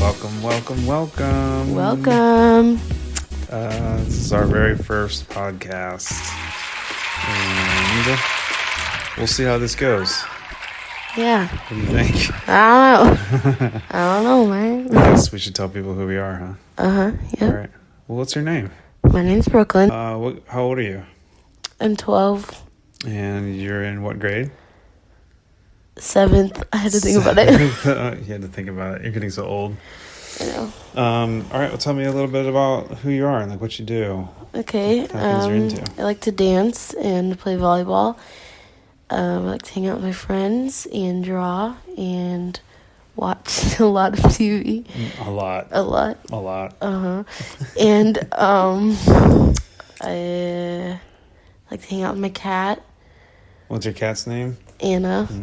Welcome. This is our very first podcast, and we'll see how this goes. Yeah. What do you think? I don't know, man. I guess we should tell people who we are, huh? Yeah. All right. Well, what's your name? My name's Brooklyn. How old are you? I'm 12. And you're in what grade? 7th. I had to think about it. You had to think about it. You're getting so old. I know. All right. Well, tell me a little bit about who you are and like what you do. Okay. What kind of things you're into? I like to dance and play volleyball. I like to hang out with my friends and draw and watch a lot of TV. A lot. And I like to hang out with my cat, What's your cat's name? Anna. I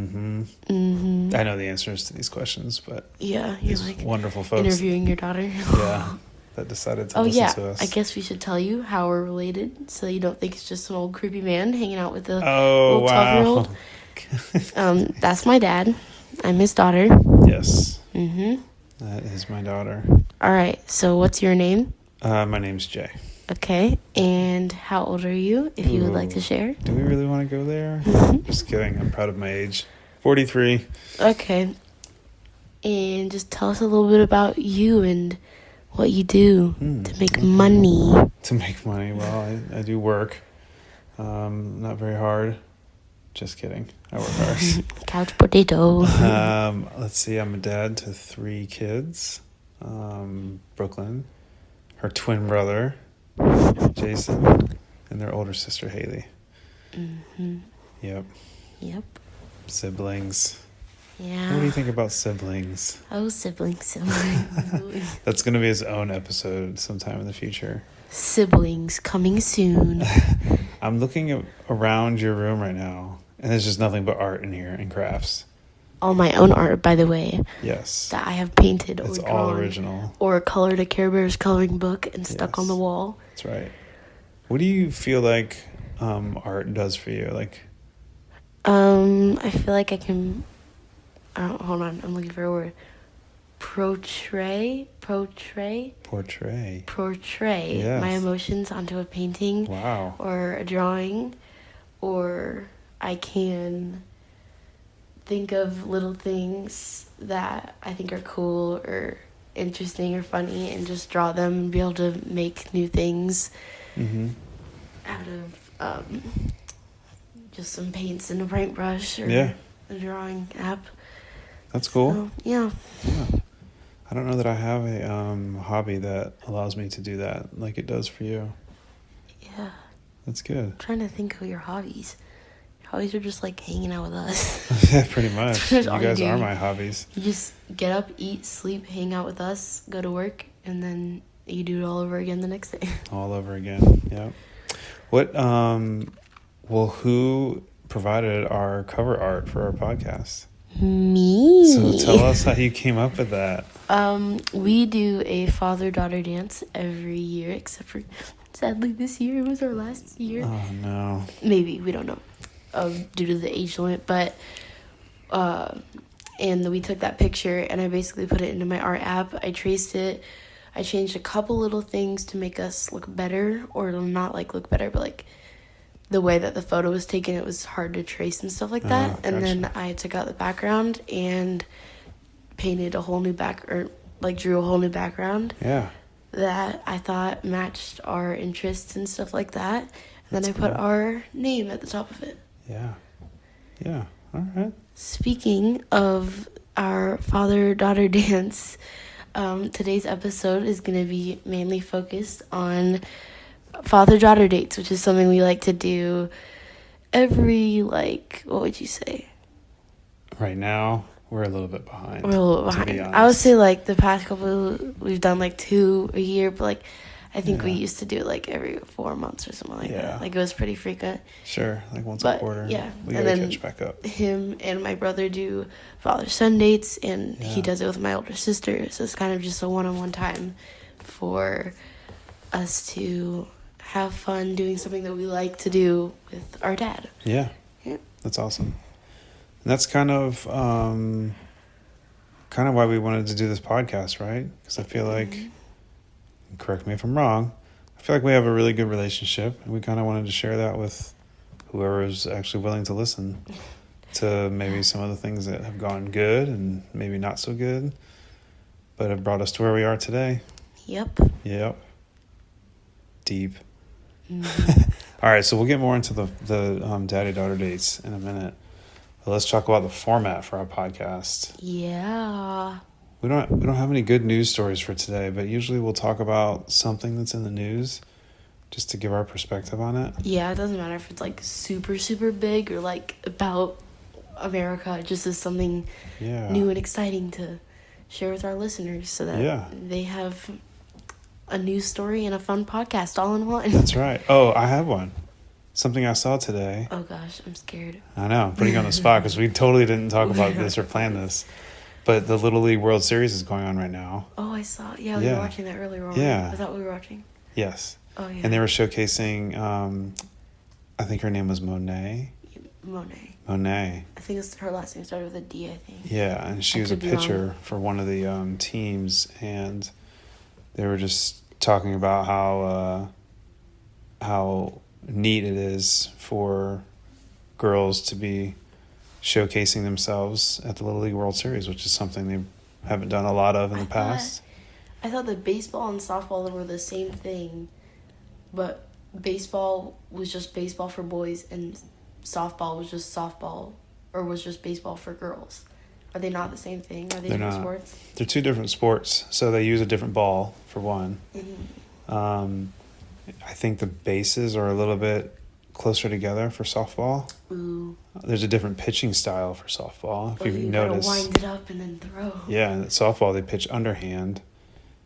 know the answers to these questions, but Yeah, you're these like wonderful folks. interviewing your daughter. Yeah, that decided to listen to us. I guess we should tell you how we're related, so you don't think it's just an old creepy man hanging out with a Oh, little wow. 12-year-old. That's my dad. I'm his daughter. Yes, that is my daughter. All right. So what's your name? My name's Jay. Okay. And how old are you? If you would like to share. Do we really want to go there? Just kidding. I'm proud of my age. 43. Okay. And just tell us a little bit about you and what you do to make money. To make money, well, I do work. Not very hard. Just kidding. I work hard. Couch potato. Let's see. I'm a dad to 3 kids. Brooklyn, her twin brother, Jason, and their older sister, Haley. Yep. Siblings. Yeah. What do you think about siblings? Oh, siblings. That's going to be his own episode sometime in the future. Siblings coming soon. I'm looking around your room right now, and there's just nothing but art in here and crafts. All my own art, by the way. Yes. That I have painted It's or drawn. all original. Or colored a Care Bears coloring book and stuck on the wall. That's right. What do you feel like art does for you? Like, I feel like I can... hold on, I'm looking for a word. Portray yes. my emotions onto a painting. Wow. Or a drawing. Or I can think of little things that I think are cool or interesting or funny and just draw them and be able to make new things out of just some paints and a paintbrush or a drawing app. That's cool. So, yeah. I don't know that I have a hobby that allows me to do that like it does for you. Yeah. That's good. I'm trying to think of your hobbies. Your hobbies are just like hanging out with us. Yeah, pretty much. You All guys do. are my hobbies. You just get up, eat, sleep, hang out with us, go to work, and then you do it all over again the next day. All over again. Yeah. What? Who provided our cover art for our podcast? Me. So tell us how you came up with that. We do a father-daughter dance every year, except for sadly this year it was our last year. Oh no. Maybe, we don't know, due to the age limit, but and we took that picture and I basically put it into my art app. I traced it. I changed a couple little things to make us look better, or not like look better, but like the way that the photo was taken, it was hard to trace and stuff like that. Gotcha. And then I took out the background and painted a whole new drew a whole new background. Yeah. That I thought matched our interests and stuff like that. And then I put cool. our name at the top of it. Yeah. Yeah. All right. Speaking of our father-daughter dance, today's episode is going to be mainly focused on father-daughter dates, which is something we like to do every, what would you say? Right now, we're a little bit behind. We're a little to be behind. honest. I would say, the past couple, we've done, 2 a year, but, I think we used to do it, every 4 months or something like that. It was pretty frequent. Sure, once a quarter. Yeah. We and gotta then catch back up. him and my brother do father-son dates, and he does it with my older sister. So it's kind of just a one-on-one time for us to have fun doing something that we like to do with our dad. Yeah. That's awesome. And that's kind of kind of why we wanted to do this podcast, right? Because I feel like, correct me if I'm wrong, I feel like we have a really good relationship, and we kind of wanted to share that with whoever is actually willing to listen to maybe some of the things that have gone good and maybe not so good, but have brought us to where we are today. Yep. Yep. Deep. All right, so we'll get more into the daddy-daughter dates in a minute. But let's talk about the format for our podcast. Yeah. We don't have any good news stories for today, but usually we'll talk about something that's in the news just to give our perspective on it. Yeah, it doesn't matter if it's like super, super big or like about America. It just is something new and exciting to share with our listeners so that they have a news story and a fun podcast all in one. That's right. Oh, I have one. Something I saw today. Oh gosh, I'm scared. I know, I'm putting you on the spot because we totally didn't talk about this or plan this. But the Little League World Series is going on right now. Oh, I saw. Yeah, we were watching that earlier on. Yeah. Was that what we were watching? Yes. Oh, yeah. And they were showcasing, I think her name was Monet. Monet. Monet. I think her last name started with a D, I think. Yeah, and she was a pitcher for one of the teams, and they were just talking about how neat it is for girls to be showcasing themselves at the Little League World Series, which is something they haven't done a lot of in the past. I thought that baseball and softball were the same thing, but baseball was just baseball for boys and softball was just softball, or was just baseball for girls. Are they not the same thing? Are they different sports? They're two different sports, so they use a different ball for one. I think the bases are a little bit closer together for softball. Ooh. There's a different pitching style for softball, if you've you noticed. Gotta wind it up and then throw. Yeah, and at softball they pitch underhand,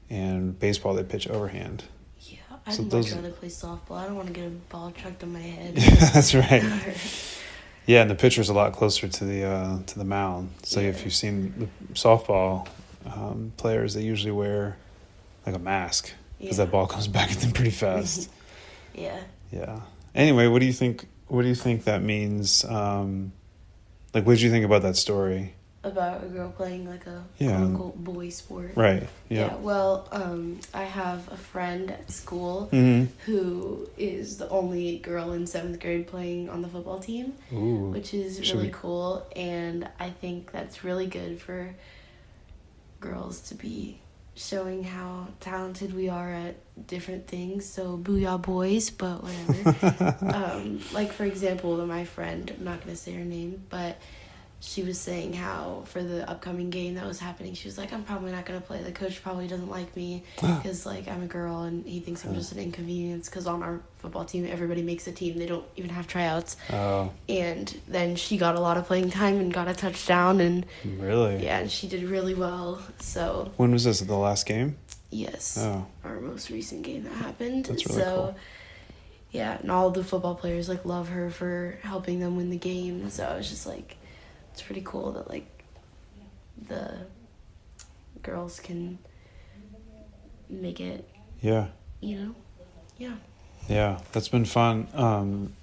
and baseball they pitch overhand. Yeah, I'd much rather play softball. I don't want to get a ball chucked on my head. That's right. Yeah, and the pitcher's a lot closer to the mound. So if you've seen the softball players, they usually wear like a mask because that ball comes back at them pretty fast. Yeah. Yeah. Anyway, what do you think? What do you think that means? Like, what did you think about that story? About a girl playing like a quote-unquote boy sport. Right. Yeah. Well, I have a friend at school who is the only girl in 7th grade playing on the football team, which is really cool. And I think that's really good for girls to be showing how talented we are at different things. So booyah boys, but whatever. Like, for example, my friend, I'm not going to say her name, but she was saying how for the upcoming game that was happening, she was like, I'm probably not going to play. The coach probably doesn't like me because, like, I'm a girl and he thinks I'm just an inconvenience because on our football team, everybody makes a team. They don't even have tryouts. And then she got a lot of playing time and got a touchdown. And really? Yeah, and she did really well. So when was this? The last game? Yes. Oh. Our most recent game that happened. That's really cool. Yeah, and all the football players, like, love her for helping them win the game. So I was just like, it's pretty cool that, like, the girls can make it. Yeah. You know? Yeah. Yeah, that's been fun.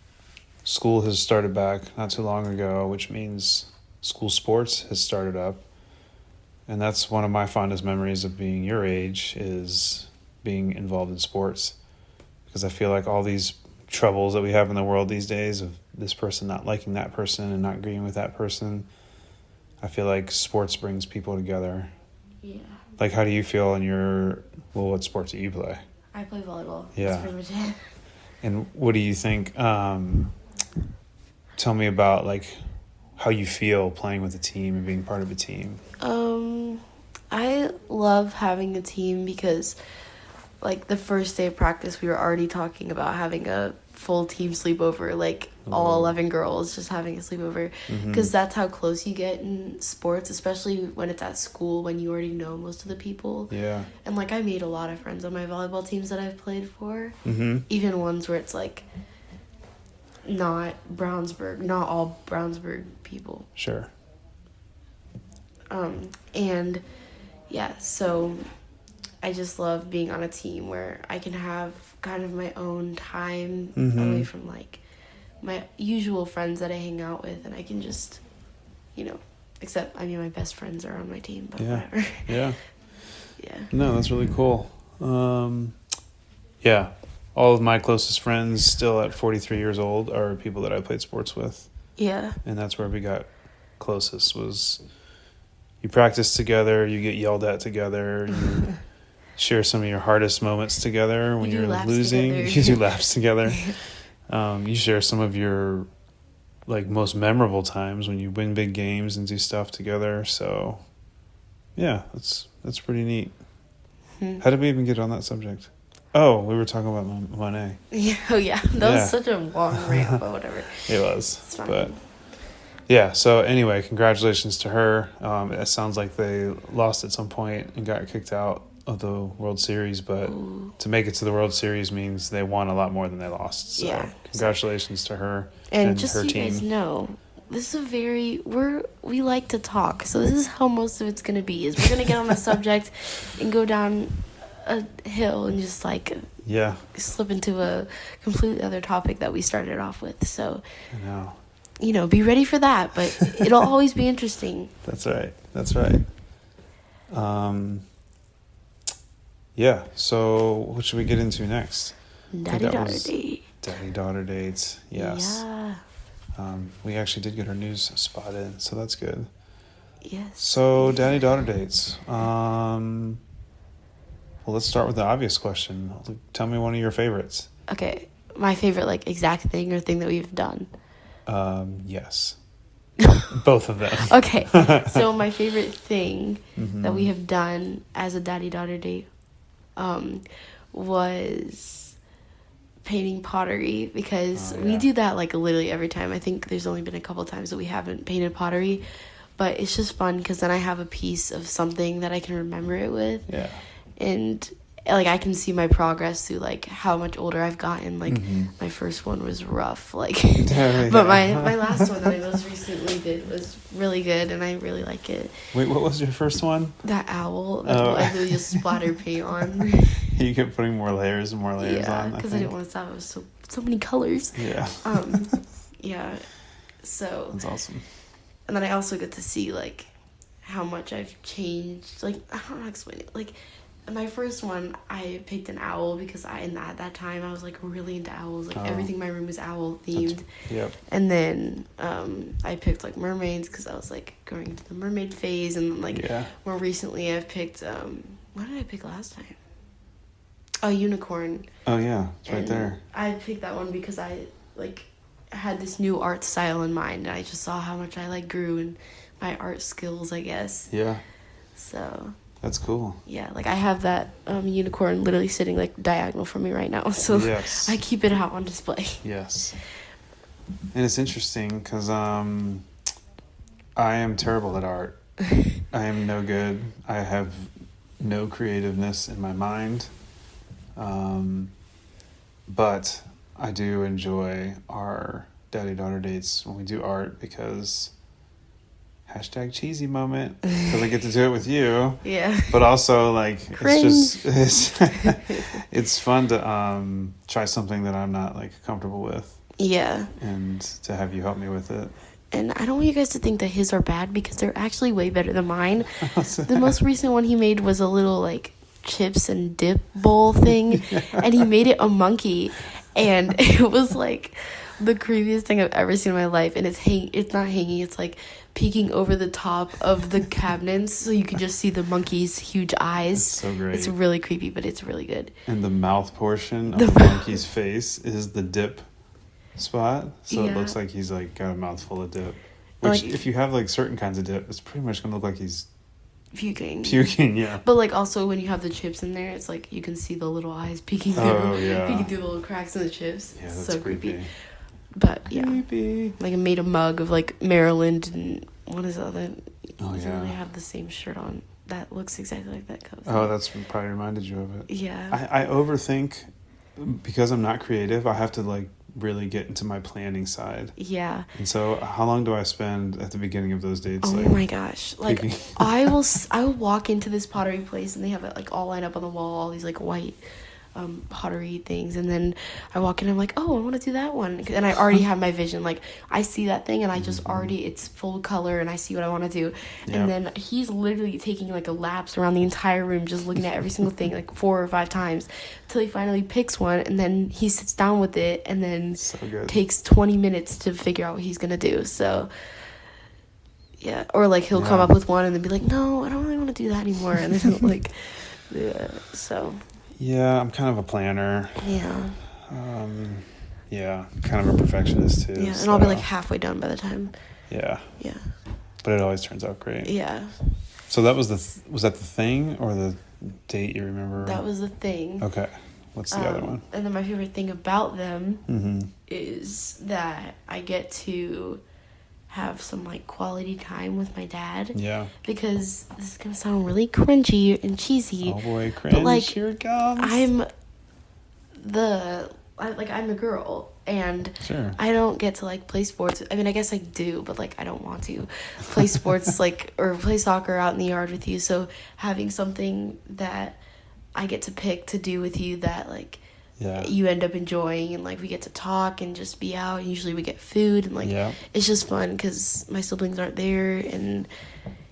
School has started back not too long ago, which means school sports has started up. And that's one of my fondest memories of being your age, is being involved in sports. Because I feel like all these troubles that we have in the world these days of this person not liking that person and not agreeing with that person, I feel like sports brings people together. Yeah. Like, how do you feel in your, what sports do you play? I play volleyball. Yeah. That's pretty much it. And what do you think, tell me about, like, how you feel playing with a team and being part of a team. I love having a team because, like, the first day of practice, we were already talking about having a full team sleepover, like, all 11 girls just having a sleepover, because that's how close you get in sports, especially when it's at school, when you already know most of the people. Yeah. And, like, I made a lot of friends on my volleyball teams that I've played for, even ones where it's, like, not all Brownsburg people. Sure. And yeah, so I just love being on a team where I can have kind of my own time away from, like, my usual friends that I hang out with, and I can just, you know, Except, I mean, my best friends are on my team, but Yeah. whatever. Yeah. Yeah. No, that's really cool. Yeah. All of my closest friends still at 43 years old are people that I played sports with. Yeah. And that's where we got closest was you practice together, you get yelled at together, you share some of your hardest moments together when You do you're laps losing. together. You do laps together. You share some of your like most memorable times when you win big games and do stuff together. So yeah, that's pretty neat. How did we even get on that subject? Oh, we were talking about Monet. Yeah. Oh, yeah. That was such a long rant, but whatever. It was. It's fine. But yeah, so anyway, congratulations to her. It sounds like they lost at some point and got kicked out of the World Series, but to make it to the World Series means they won a lot more than they lost. So Yeah. congratulations to her And and just her so you team. guys know, this is we like to talk, so this is how most of it's gonna be. Is we're gonna get on a subject and go down a hill and just like Yeah, slip into a completely other topic that we started off with. So, I know. you know, be ready for that, but it'll always be interesting. That's right. That's right. Yeah, so what should we get into next? Daddy that daughter was- date. Daddy-daughter dates. Yes. Yeah. We actually did get our news spot in, so that's good. Yes. So, daddy-daughter dates. Well, let's start with the obvious question. Tell me one of your favorites. Okay, my favorite like exact thing or thing that we've done. Yes. Both of them. Okay, so my favorite thing Mm-hmm. that we have done as a daddy-daughter date was painting pottery, because Oh, we yeah. do that like literally every time. I think there's only been a couple times that we haven't painted pottery, but it's just fun because then I have a piece of something that I can remember it with, Yeah. and like I can see my progress through like how much older I've gotten. Like my first one was rough, like but my last one that I most recently did was really good, and I really like it. Wait, what was your first one? That owl that Oh. I really just splatter paint on. You kept putting more layers and more layers Yeah, on. because I didn't want to stop. It was so many colors. Yeah. Yeah. So, That's awesome. and then I also get to see like how much I've changed. Like, I don't know how to explain it. Like, my first one, I picked an owl because at that time I was like really into owls. Like everything in my room was owl themed. Yep. And then I picked like mermaids because I was like going into the mermaid phase. And then, like Yeah. more recently I've picked what did I pick last time? A unicorn. Oh, yeah. It's right And there. I picked that one because I like had this new art style in mind, and I just saw how much I like grew in my art skills, I guess. Yeah. So That's cool. yeah, like I have that unicorn literally sitting like diagonal from me right now, so Yes. I keep it out on display. Yes. And it's interesting because I am terrible at art. I am no good. I have no creativeness in my mind. But I do enjoy our daddy-daughter dates when we do art because #cheesy moment, because I get to do it with you. Yeah. But also, like, Cringe. it's it's fun to try something that I'm not like comfortable with, Yeah. and to have you help me with it. And I don't want you guys to think that his are bad because they're actually way better than mine. The most recent one he made was a little like chips and dip bowl thing, and he made it a monkey, and it was like the creepiest thing I've ever seen in my life. And it's not hanging, it's like peeking over the top of the cabinets, so you can just see the monkey's huge eyes. It's so great. It's really creepy, but it's really good. And the mouth portion of the monkey's face is the dip spot, so it Yeah. looks like he's like got a mouthful of dip. Which, Like- if you have like certain kinds of dip, it's pretty much gonna look like he's Puking. puking. Yeah. But like also when you have the chips in there, it's like you can see the little eyes peeking through, Oh, yeah. peeking through the little cracks in the chips. Yeah, It's that's so creepy. But yeah, Creepy. like I made a mug of like Maryland and what is the other? Oh, doesn't yeah. really have the same shirt on that looks exactly like that cover. Oh, that's probably reminded you of it. Yeah. I overthink because I'm not creative. I have to like really get into my planning side. Yeah. And so, how long do I spend at the beginning of those dates? Oh like, my gosh! Like picking- I will walk into this pottery place and they have it like all lined up on the wall, all these like white pottery things, and then I walk in and I'm like, oh, I want to do that one, and I already have my vision. Like, I see that thing and I just already, it's full color and I see what I want to do. Yep. And then he's literally taking like a laps around the entire room just looking at every single thing like 4 or 5 times till he finally picks one, and then he sits down with it and then So good. takes 20 minutes to figure out what he's gonna do. So yeah, or like he'll come Yeah. up with one and then be like, no, I don't really want to do that anymore, and then he'll like so Yeah, I'm kind of a planner. yeah. Yeah, kind of a perfectionist too. Yeah, and so, I'll be like halfway done by the time. Yeah, Yeah. but it always turns out great. Yeah. So that was was that the thing or the date you remember? That was the thing. Okay. What's the other one? And then my favorite thing about them Mm-hmm. is that I get to have some like quality time with my dad, Yeah. because this is gonna sound really cringy and cheesy. Oh boy, cringe! like, Here it comes. I'm a girl, and Sure. I don't get to like play sports. I mean, I guess I do, but like I don't want to play sports like, or play soccer out in the yard with you. So having something that I get to pick to do with you that like Yeah. you end up enjoying, and like we get to talk and just be out, and usually we get food, and like Yeah. it's just fun because my siblings aren't there, and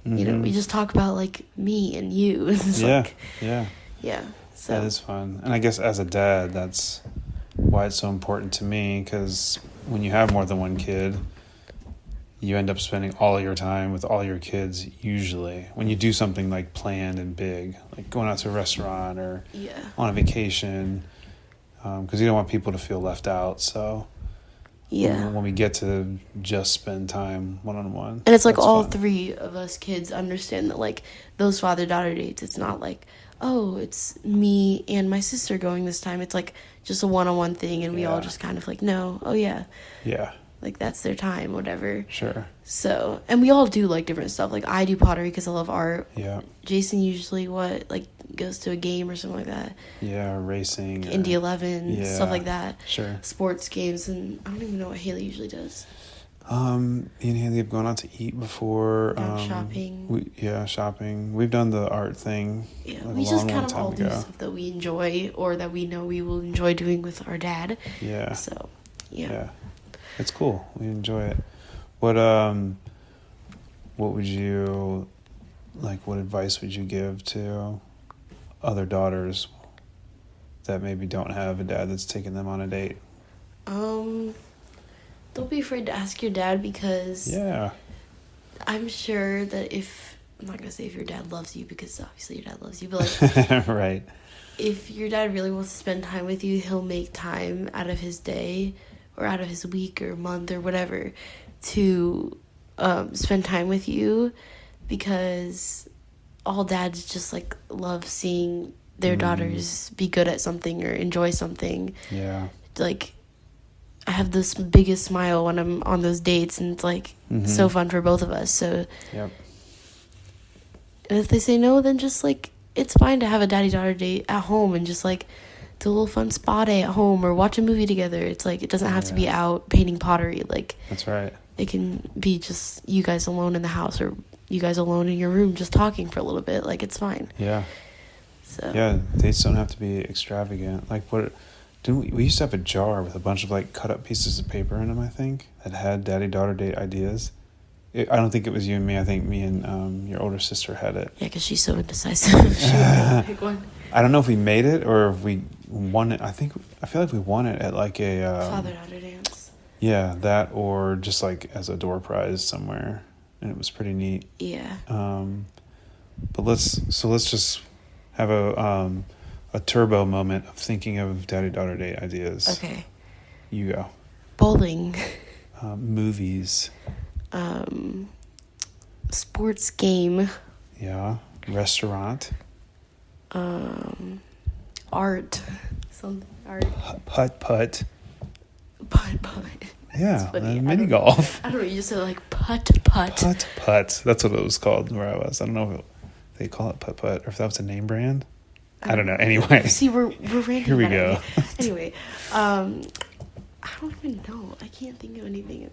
you know, Mhm. we just talk about like me and you. It's Yeah. like, Yeah. yeah. So That is fun. And I guess as a dad, that's why it's so important to me, because when you have more than one kid, you end up spending all your time with all your kids usually. When you do something like planned and big, like going out to a restaurant or yeah. on a vacation, because you don't want people to feel left out. So Yeah. when we get to just spend time one-on-one. And it's like that's all fun. 3 of us kids understand that like those father-daughter dates, it's not like, oh, it's me and my sister going this time. It's like just a one-on-one thing, and we all Yeah. just kind of like, no, oh yeah, Yeah, like that's their time, whatever. sure. So, and we all do like different stuff. Like I do pottery because I love art. Yeah, Jason usually goes to a game or something like that. yeah, racing. or- Indy 11, yeah. stuff like that. Sure. Sports games, and I don't even know what Haley usually does. Me and Haley have gone out to eat before. Gone shopping. Shopping. We've done the art thing. Yeah, like we a just long, kind long of time all do ago. stuff that we enjoy, or that we know we will enjoy doing with our dad. Yeah, So, yeah. yeah, it's cool. We enjoy it. What would you like? What advice would you give to other daughters that maybe don't have a dad that's taking them on a date? Don't be afraid to ask your dad, because Yeah, I'm sure that I'm not gonna say if your dad loves you, because obviously your dad loves you, but like right. if your dad really wants to spend time with you, he'll make time out of his day or out of his week or month or whatever to spend time with you, because all dads just like love seeing their daughters be good at something or enjoy something. Yeah. Like, I have this biggest smile when I'm on those dates, and it's like so fun for both of us. So, Yep. and if they say no, then just like, it's fine to have a daddy-daughter date at home and just like do a little fun spa day at home or watch a movie together. It's like, it doesn't have to be Yeah. out painting pottery. Like, That's right. it can be just you guys alone in the house, or you guys alone in your room just talking for a little bit. Like, it's fine. Yeah. So Yeah, dates don't have to be extravagant. Like didn't we used to have a jar with a bunch of like cut up pieces of paper in them, I think, that had daddy-daughter date ideas. I don't think it was you and me. I think me and your older sister had it. yeah, because she's so indecisive. She would pick one. I don't know if we made it or if we won it. I feel like we won it at like a Father-daughter dance. yeah, that, or just like as a door prize somewhere, and it was pretty neat. Yeah. But let's just have a turbo moment of thinking of daddy-daughter date ideas. Okay. You go. Bowling. Movies. Sports game. Yeah. Restaurant. Art. Something art. Putt. But Yeah. funny. Mini golf. I don't know, you just said like putt. Putt. That's what it was called where I was. I don't know if they call it putt or if that was a name brand. I don't know. Anyway. See, we're ranting. Here we about go. it. Anyway, I don't even know. I can't think of anything.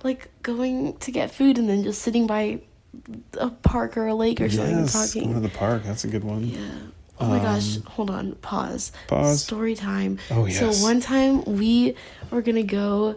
Like going to get food and then just sitting by a park or a lake or something and Yes. talking. Going to the park. That's a good one. Yeah. Oh my gosh, hold on, pause. Pause. Story time. Oh, yes. So one time we were going to go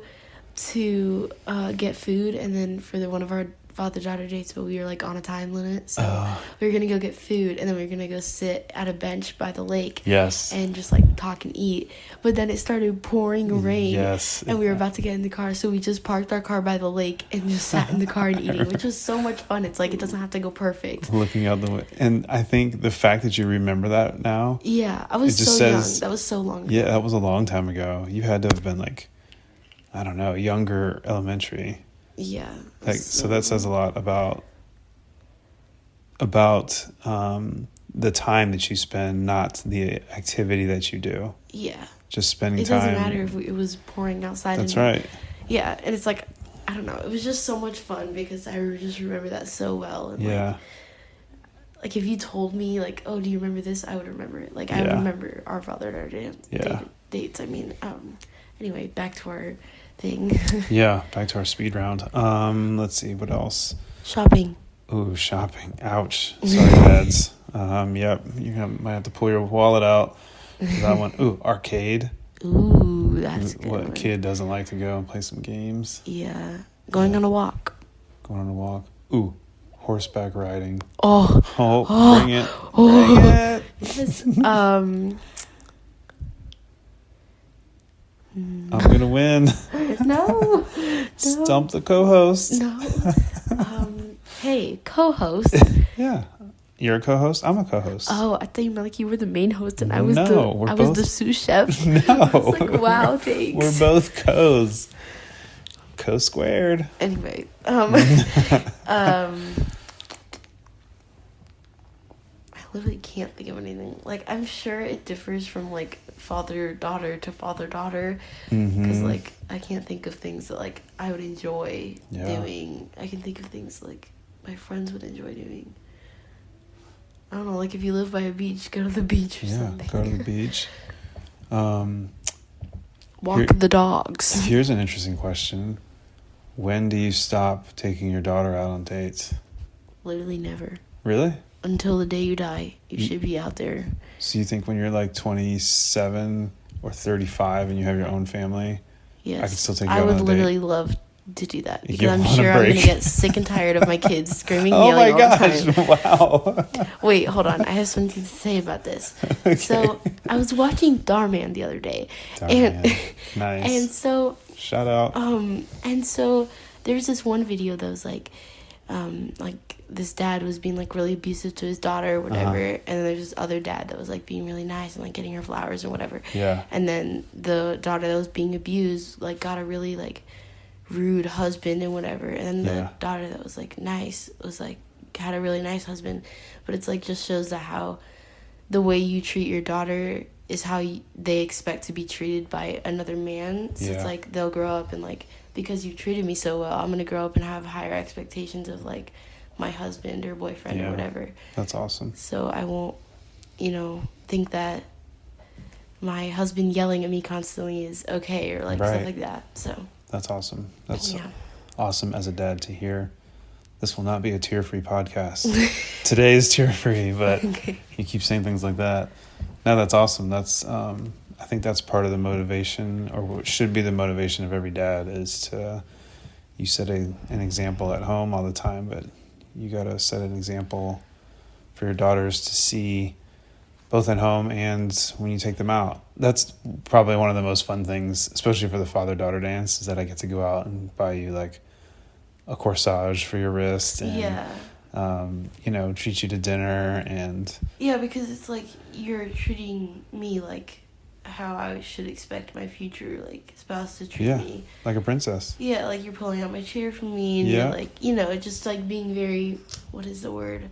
to get food, and then for one of our father-daughter dates, but we were like on a time limit, so we were gonna go get food, and then we were gonna go sit at a bench by the lake, Yes. and just like talk and eat. But then it started pouring rain, Yes. and we were about to get in the car, so we just parked our car by the lake and just sat in the car and eating, which was so much fun. It's like it doesn't have to go perfect. Looking out the window, and I think the fact that you remember that now. Yeah, I was It just so young. says- That was so long ago. Yeah, that was a long time ago. You had to have been like, I don't know, younger, elementary. Yeah. Like, so that says a lot about the time that you spend, not the activity that you do. Yeah. Just spending It time. doesn't matter if it was pouring outside. That's and, right. Yeah, and it's like, I don't know. It was just so much fun because I just remember that so well. And Yeah. Like if you told me, like, oh, do you remember this? I would remember it. Like, I Yeah. remember our father-daughter Yeah. dates. I mean, anyway, back to our thing. Yeah. Back to our speed round. Let's see what else. Shopping. Ooh, shopping. Ouch. Sorry, dads. Yep. Might have to pull your wallet out for that one. Ooh, arcade. Ooh, that's a good What one. kid doesn't like to go and play some games? Yeah. Going on a walk. Going on a walk. Ooh, horseback riding. Oh. Oh, bring it. Oh. Bring it. Yes. I'm going to win. No. Stump the co-host. No. Hey, co-host. Yeah. You're a co-host? I'm a co-host. Oh, I thought you meant like you were the main host and I was No, we're I was both- the sous chef. No. I was like, wow, thanks. We're both co's. Co squared. Anyway, I literally can't think of anything. Like, I'm sure it differs from like father-daughter to father-daughter, because Mhm. like I can't think of things that like I would enjoy Yeah. doing. I can think of things like my friends would enjoy doing. I don't know, like if you live by a beach, go to the beach or Yeah, something. go to the beach. Walk Here- the dogs. Here's an interesting question. When do you stop taking your daughter out on dates? Literally never. Really? Until the day you die, you should be out there. So you think when you're like 27 or 35 and you have your own family, Yes. I can still take you I out would on a date? literally love to do that You because I'm want a sure I'm going break. to get sick and tired of my kids screaming and oh my yelling all the time. gosh, wow. Wait, hold on. I have something to say about this. Okay. So I was watching Darman the other day. Darn, and man. Nice. and so Shout out. and so there was this one video that was like this dad was being like really abusive to his daughter or whatever, and then there's this other dad that was like being really nice and like getting her flowers or whatever. Yeah. And then the daughter that was being abused like got a really like rude husband and whatever, and then the Yeah. daughter that was like nice was like had a really nice husband. But it's like just shows that how the way you treat your daughter is how they expect to be treated by another man. So Yeah. it's like they'll grow up and like, because you treated me so well, I'm gonna grow up and have higher expectations of like my husband or boyfriend Yeah. or whatever. That's awesome. So I won't, think that my husband yelling at me constantly is okay or like Right. stuff like that. So That's awesome. That's yeah. awesome as a dad to hear. This will not be a tear-free podcast. Today is tear-free, but Okay. you keep saying things like that. No, that's awesome. That's I think that's part of the motivation, or what should be the motivation of every dad, is to, you set an example at home all the time, but you got to set an example for your daughters to see both at home and when you take them out. That's probably one of the most fun things, especially for the father-daughter dance, is that I get to go out and buy you like a corsage for your wrist and Yeah. treat you to dinner and Yeah, because it's like you're treating me like how I should expect my future like spouse to treat Yeah. me. like a princess. Yeah, like you're pulling out my chair for me and Yeah. you're like, just like being very, what is the word?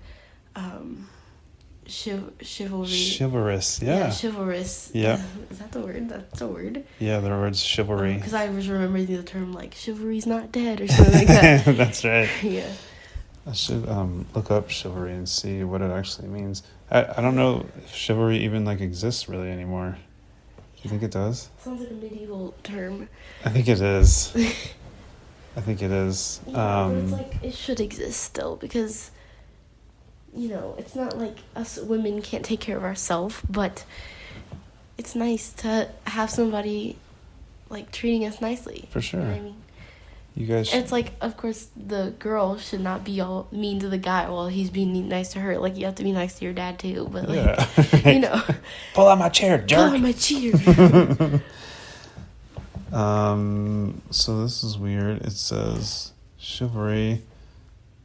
Chivalry. Chivalrous, yeah. Chivalrous. Yeah. Is that the word? That's the word. Yeah, the word's chivalry. Because I was remembering the term like chivalry's not dead or something like that. That's right. Yeah. I should look up chivalry and see what it actually means. I don't know if chivalry even like exists really anymore. Do you think it does? Sounds like a medieval term. I think it is. I think it is. Yeah, but it's like it should exist still because you know, it's not like us women can't take care of ourselves, but it's nice to have somebody like treating us nicely. For sure. You know what I mean? You guys. It's like, of course, the girl should not be all mean to the guy while he's being nice to her. Like, you have to be nice to your dad too. But like, Yeah. you know, Pull out my chair, jerk. oh my cheer. So this is weird. It says chivalry,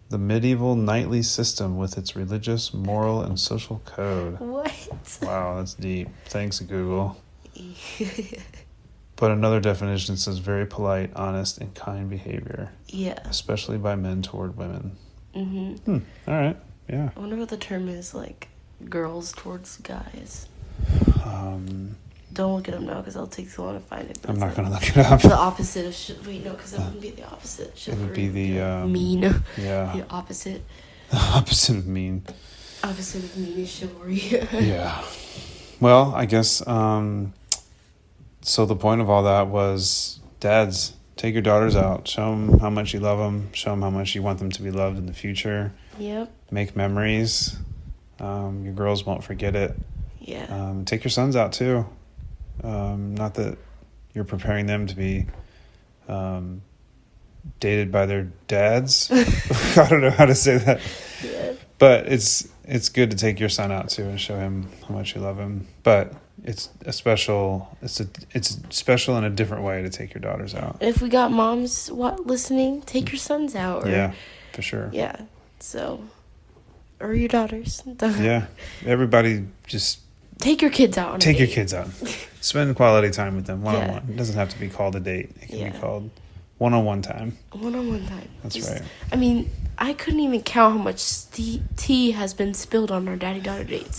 the medieval knightly system with its religious, moral, and social code. What? Wow, that's deep. Thanks, Google. But another definition says very polite, honest, and kind behavior, Yeah. especially by men toward women. Mm-hmm. All right. Yeah. I wonder what the term is, like, girls towards guys. Don't look it up now because I'll take so long to find it. I'm not going to look it up. The opposite of wait, no, because that wouldn't be the opposite. It would be the mean. Yeah. The opposite. The opposite of mean. Opposite of mean is chivalry. Yeah. Well, I guess so the point of all that was, dads, take your daughters out. Show them how much you love them. Show them how much you want them to be loved in the future. Yep. Make memories. Your girls won't forget it. Yeah. Take your sons out too. Not that you're preparing them to be dated by their dads. I don't know how to say that. Yeah. But it's good to take your son out too and show him how much you love him. But it's special in a different way to take your daughters out. And if we got moms listening, take your sons out. Or, Yeah, for sure. Yeah. So, or your daughters. Yeah, everybody just Take your kids out. take your kids out. Spend quality time with them one-on-one. Yeah. It doesn't have to be called a date. It can Yeah. be called one-on-one time. One-on-one time. That's right. I mean, I couldn't even count how much tea has been spilled on our daddy-daughter dates.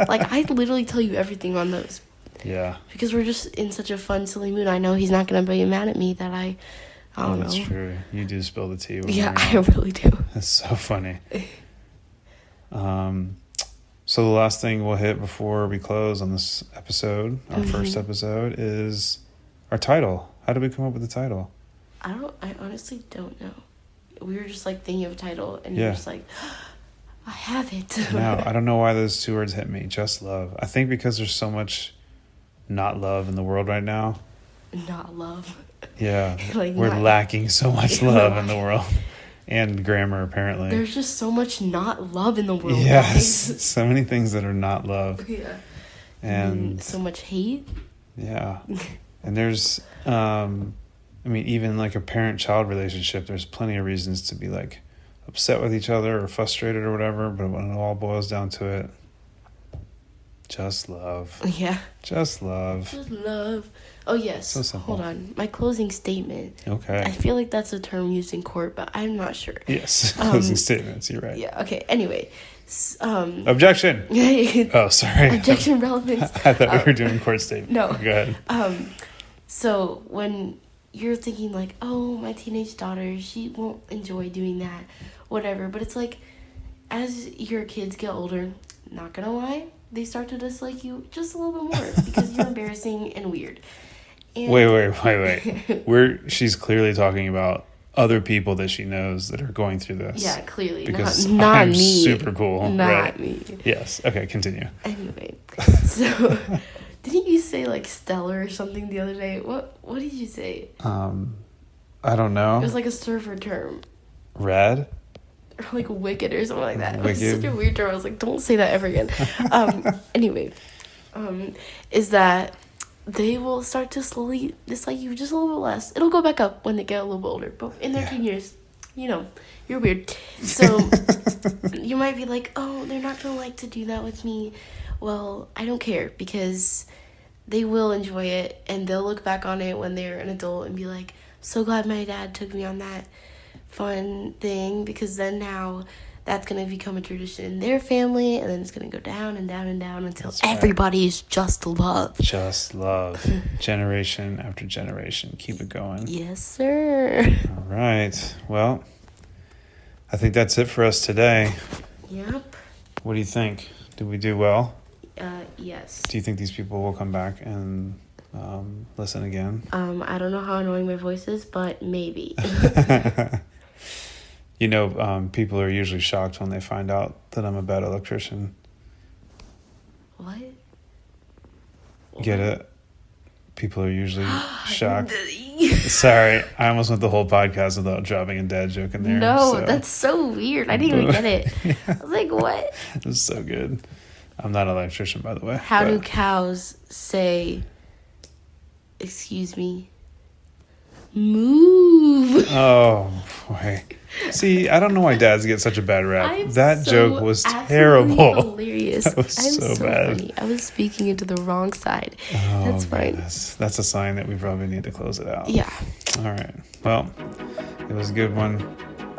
Like, I literally tell you everything on those. Yeah. Because we're just in such a fun, silly mood. I know he's not going to be mad at me that I don't know. That's true. You do spill the tea. Yeah, I really do. That's so funny. So the last thing we'll hit before we close on this episode, our first episode, is our title. How did we come up with the title? I honestly don't know. We were just like thinking of a title and Yeah. you're just like, I have it. No, I don't know why those two words hit me. Just love. I think because there's so much not love in the world right now. Not love. Yeah. Like, we're not- lacking so much love in the world. And grammar, apparently. There's just so much not love in the world. Yes. Guys. So many things that are not love. Yeah. And so much hate. yeah. And there's even like a parent-child relationship, there's plenty of reasons to be like upset with each other or frustrated or whatever, but when it all boils down to it, just love. Yeah. Just love. Just love. Oh, yes. So simple. Hold on. My closing statement. I Okay. feel like that's a term used in court, but I'm not sure. Yes. Closing statements, you're right. Yeah, okay. Anyway. Objection. Oh, sorry. Objection relevance. I thought we were doing court statement. No. Go ahead. So when you're thinking like, oh, my teenage daughter, she won't enjoy doing that, whatever. But it's like, as your kids get older, not gonna lie, they start to dislike you just a little bit more because you're embarrassing and weird. And Wait. She's clearly talking about other people that she knows that are going through this. Yeah, clearly. Because not I'm me. super cool. Not right? me. Yes. Okay, continue. Anyway, so didn't you say like stellar or something the other day? What did you say? I don't know. It was like a surfer term. Red? Or like wicked or something like that. It was Wicked. such a weird term. I was like, don't say that ever again. Anyway, is that they will start to slowly dislike you just a little bit less. It'll go back up when they get a little bit older. But in their teen years, you're weird. So you might be like, oh, they're not going to like to do that with me. Well, I don't care because they will enjoy it and they'll look back on it when they're an adult and be like, so glad my dad took me on that fun thing, because then now that's going to become a tradition in their family, and then it's going to go down and down and down until That's right. everybody is just love. Just love. Generation after generation. Keep it going. Yes, sir. All right. Well, I think that's it for us today. Yep. What do you think? Did we do well? Yes. Do you think these people will come back and listen again? I don't know how annoying my voice is, but maybe. You know, people are usually shocked when they find out that I'm a bad electrician. What? Get it? People are usually shocked. Sorry, I almost went the whole podcast without dropping a dad joke in there. No, so. that's so weird. I didn't even get it. I was like, what? It was so good. I'm not an electrician, by the way. How do cows say, excuse me, move? Oh, boy. See, I don't know why dads get such a bad rap. That joke was terrible. Hilarious. That was so bad. Funny. I was speaking into the wrong side. Oh, That's fine. Goodness. That's a sign that we probably need to close it out. Yeah. All right. Well, it was a good one.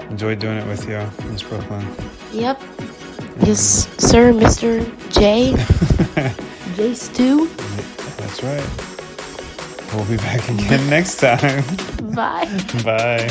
Enjoyed doing it with you, Miss Brooklyn. Yep. Yes, sir, Mr. J. J Stew. That's right. We'll be back again next time. Bye. Bye.